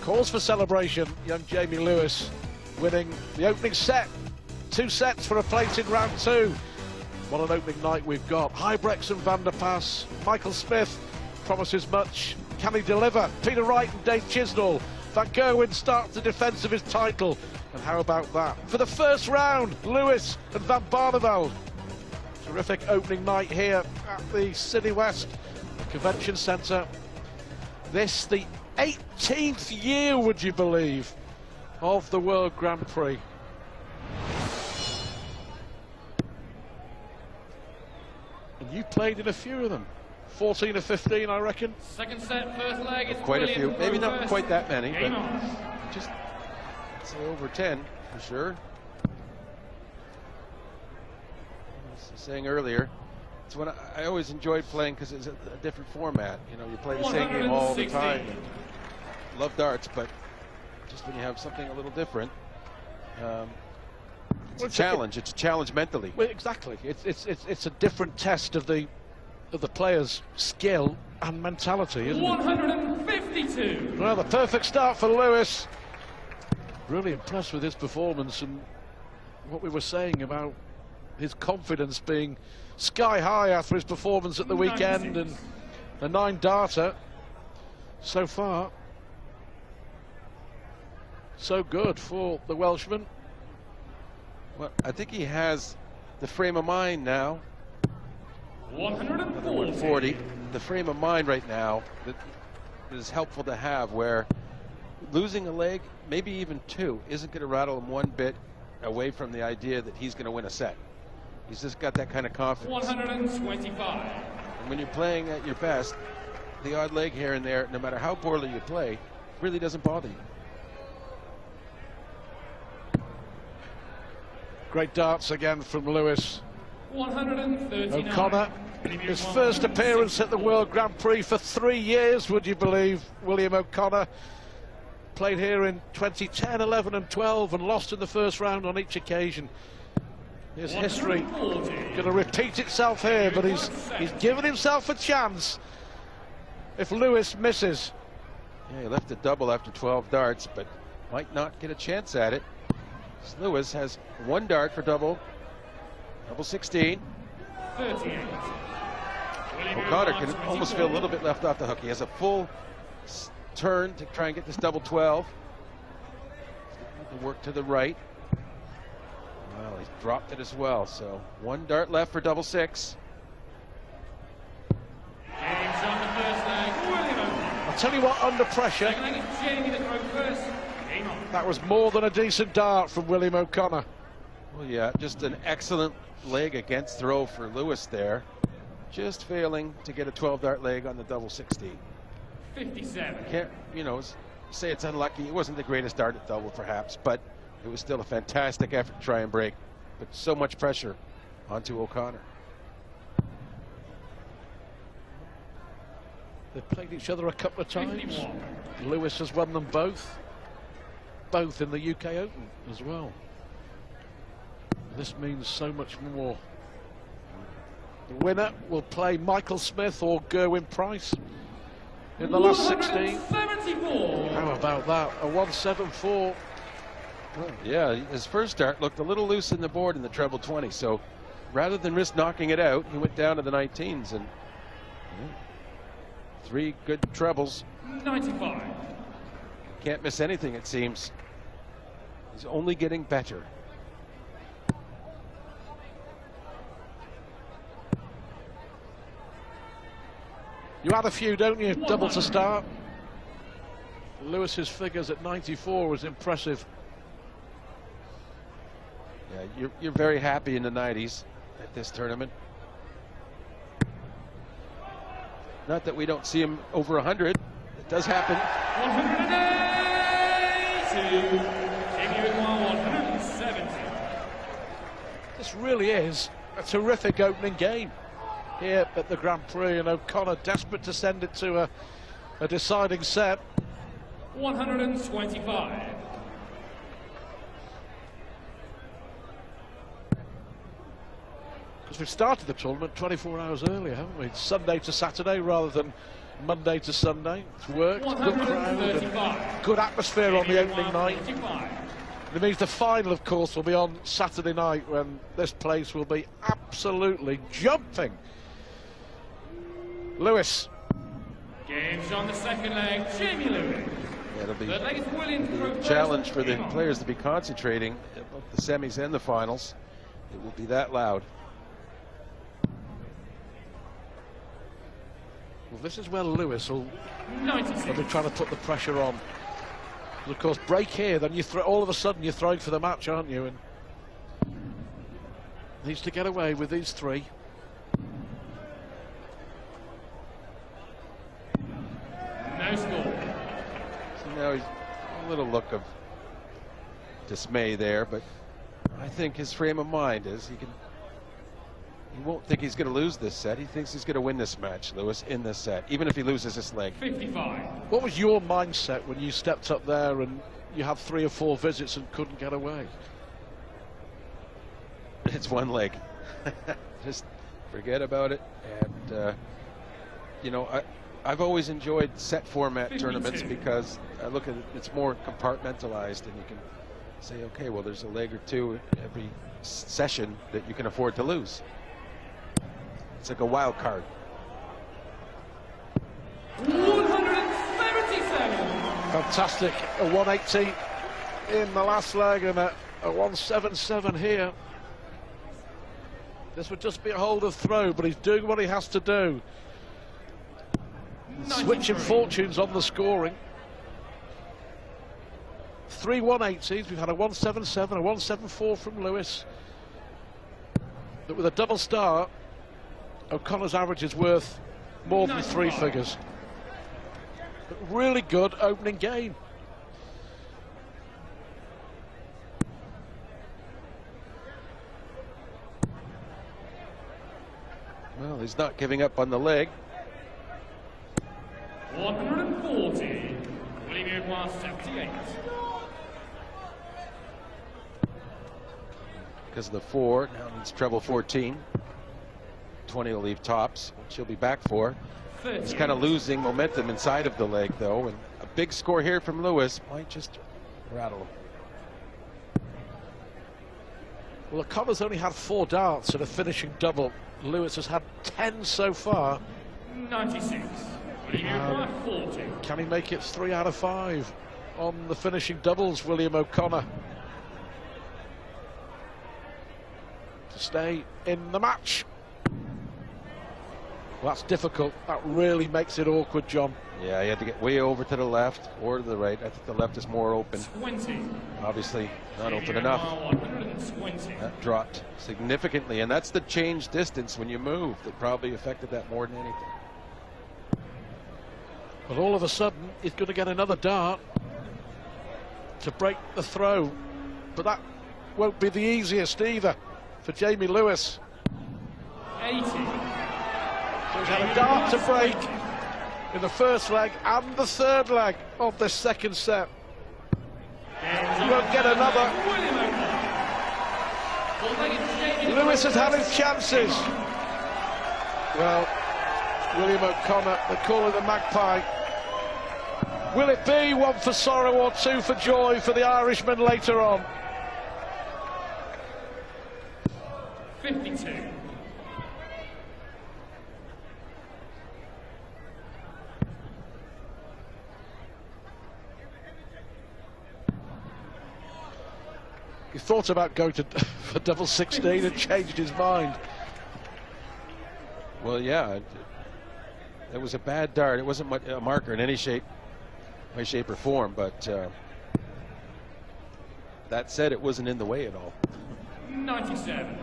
Cause for celebration, young J.Lewis winning the opening set. 2 sets for a place in round 2. What an opening night we've got. Huybrechts and Van der Pas. Michael Smith promises much. Can he deliver? Peter Wright and Dave Chisnall. Van Gerwen starts the defence of his title. And how about that? For the first round, Lewis and Van Barneveld. Terrific opening night here at the City West Convention Centre. This, the 18th year, would you believe, of the World Grand Prix. And you played in a few of them. 14 or 15, I reckon. Second set, first leg. It's quite a few. Maybe not quite that many, Game but on. just say over 10 for sure. I was saying earlier, it's when I always enjoyed playing because it's a different format. You know, you play the same game all the time. And love darts, but just when you have something a little different, it's a challenge. It's a challenge mentally. Well, exactly. It's a different test of the player's skill and mentality, isn't it? 152. Well, the perfect start for Lewis. Really impressed with his performance and what we were saying about his confidence being sky high after his performance at the weekend, and a 9-darter so far. So good for the Welshman. Well, I think he has the frame of mind now. 140. The frame of mind right now that is helpful to have, where losing a leg, maybe even 2, isn't going to rattle him one bit away from the idea that he's going to win a set. He's just got that kind of confidence. 125. And when you're playing at your best, the odd leg here and there, no matter how poorly you play, really doesn't bother you. Great darts again from Lewis. 139. O'Connor, his first appearance at the World Grand Prix for 3 years, would you believe? William O'Connor played here in 2010, 11 and 12 and lost in the first round on each occasion. His history going to repeat itself here, but he's given himself a chance if Lewis misses. Yeah, he left a double after 12 darts, but might not get a chance at it. Lewis has 1 dart for double 16. 38. O'Connor can almost feel a little bit left off the hook. He has a full turn to try and get this double 12. Work to the right. Well, he's dropped it as well. So 1 dart left for double 6. I'll tell you what, under pressure, that was more than a decent dart from William O'Connor. Well, yeah, just an excellent leg against throw for Lewis there. Just failing to get a 12-dart leg on the double 16. 57. Can't, you know, say it's unlucky. It wasn't the greatest dart at double, perhaps, but it was still a fantastic effort to try and break. But so much pressure onto O'Connor. They've played each other a couple of times. 51. Lewis has won them both in the UK Open as well. This means so much more. The winner will play Michael Smith or Gerwin Price in the last 16. 174. How about that? A 174. Well, yeah, his first dart looked a little loose in the board in the treble 20, so rather than risk knocking it out, he went down to the 19s, and 3 good trebles. 95. Can't miss anything, it seems. He's only getting better. You add a few, don't you? Double to start. Lewis's figures at 94 was impressive. Yeah, you're very happy in the 90s at this tournament. Not that we don't see him over 100. It does happen. 180. 170. This really is a terrific opening game here at the Grand Prix, and O'Connor desperate to send it to a deciding set. 125. Because we've started the tournament 24 hours earlier, haven't we? Sunday to Saturday rather than Monday to Sunday. It's worked. Good crowd. 135. Good atmosphere on the opening night. 145. It means the final, of course, will be on Saturday night when this place will be absolutely jumping. Lewis. Games on the second leg. J.Lewis. Yeah, it'll be a challenge for the players to be concentrating at both the semis and the finals. It will be that loud. Well, this is where Lewis will be trying to put the pressure on. Of course, break here, then you all of a sudden you're throwing for the match, aren't you? And needs to get away with these three. No score. So now he's a little look of dismay there, but I think his frame of mind is he won't think he's going to lose this set. He thinks he's going to win this match, Lewis, in this set, even if he loses this leg. 55. What was your mindset when you stepped up there and you had 3 or 4 visits and couldn't get away? It's one leg. Just forget about it. And, you know, I've always enjoyed set format 52. tournaments because I look at it, it's more compartmentalized, and you can say, okay, well, there's a leg or two every session that you can afford to lose. It's like a wild card. 177. Fantastic. A 180 in the last leg and a 177 here. This would just be a hold of throw, but he's doing what he has to do. 93. Switching fortunes on the scoring. 3 180s. We've had a 177, a 174 from Lewis. But with a double start, O'Connor's average is worth more than 3 figures. But really good opening game. Well, he's not giving up on the leg. 140. William 78. Because of the 4, now needs treble 14. 20 will leave tops, which he'll be back for. 30. He's kind of losing momentum inside of the leg, though, and a big score here from Lewis might just rattle him. Well, O'Connor's only had 4 darts at a finishing double. Lewis has had 10 so far. 96. William 40. Can he make it 3 out of 5 on the finishing doubles, William O'Connor? To stay in the match. Well, that's difficult. That really makes it awkward, John. Yeah, he had to get way over to the left or to the right. I think the left is more open. 20. Obviously not open enough. 120. That dropped significantly, and that's the change distance when you move that probably affected that more than anything. But all of a sudden, he's going to get another dart to break the throw. But that won't be the easiest either for Jamie Lewis. 80. So he's had a dart to break in the first leg and the third leg of the second set. He won't get another. Lewis has had his chances. Well, William O'Connor, they call him the Magpie. Will it be 1 for sorrow or 2 for joy for the Irishman later on? 52. He thought about going to for double 16 and changed his mind. Well, yeah, it was a bad dart. It wasn't a marker in any shape, way, shape, or form, but that said, it wasn't in the way at all. 97.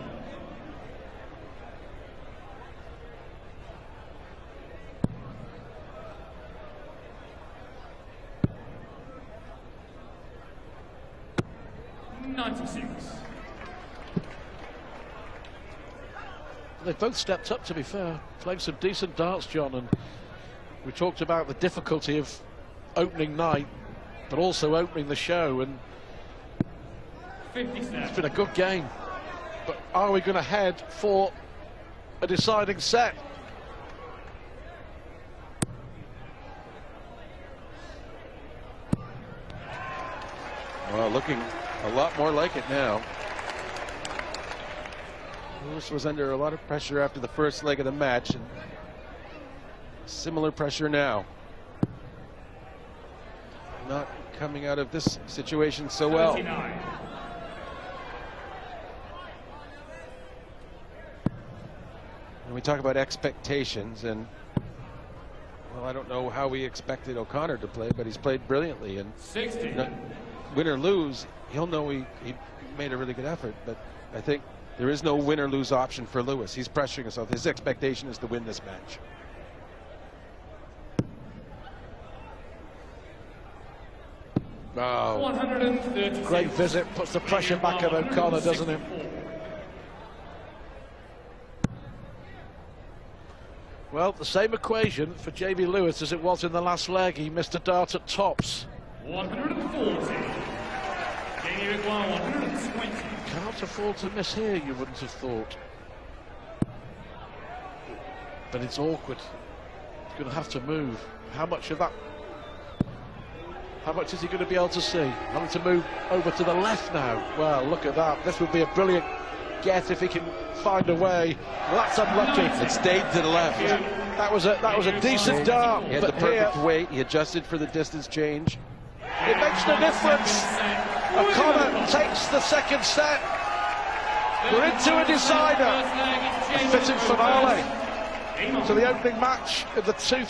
They've both stepped up, to be fair, playing some decent darts, John, and we talked about the difficulty of opening night, but also opening the show, and 57. it's been a good game. But are we going to head for a deciding set? Well, looking a lot more like it now. Lewis was under a lot of pressure after the first leg of the match, and similar pressure now. Not coming out of this situation so well. 39. And we talk about expectations, and well, I don't know how we expected O'Connor to play, but he's played brilliantly. And 60. you know, win or lose, he'll know he made a really good effort. But I think there is no win or lose option for Lewis. He's pressuring himself. His expectation is to win this match. Oh, 136. great visit, puts the pressure back on O'Connor, doesn't it? Well, the same equation for J.Lewis as it was in the last leg. He missed a dart at tops. 140. Jamie McGuire, 120. Can't afford to miss here, you wouldn't have thought. But it's awkward. He's going to have to move. How much of that? How much is he going to be able to see? Having to move over to the left now. Well, look at that. This would be a brilliant get if he can find a way. Well, that's unlucky. It stayed to the left. That was a decent dart. He had But the perfect here, weight. He adjusted for the distance change. it makes no difference. O'Connor takes the second set. We're into a decider. A fitting finale to the opening match of the 2000.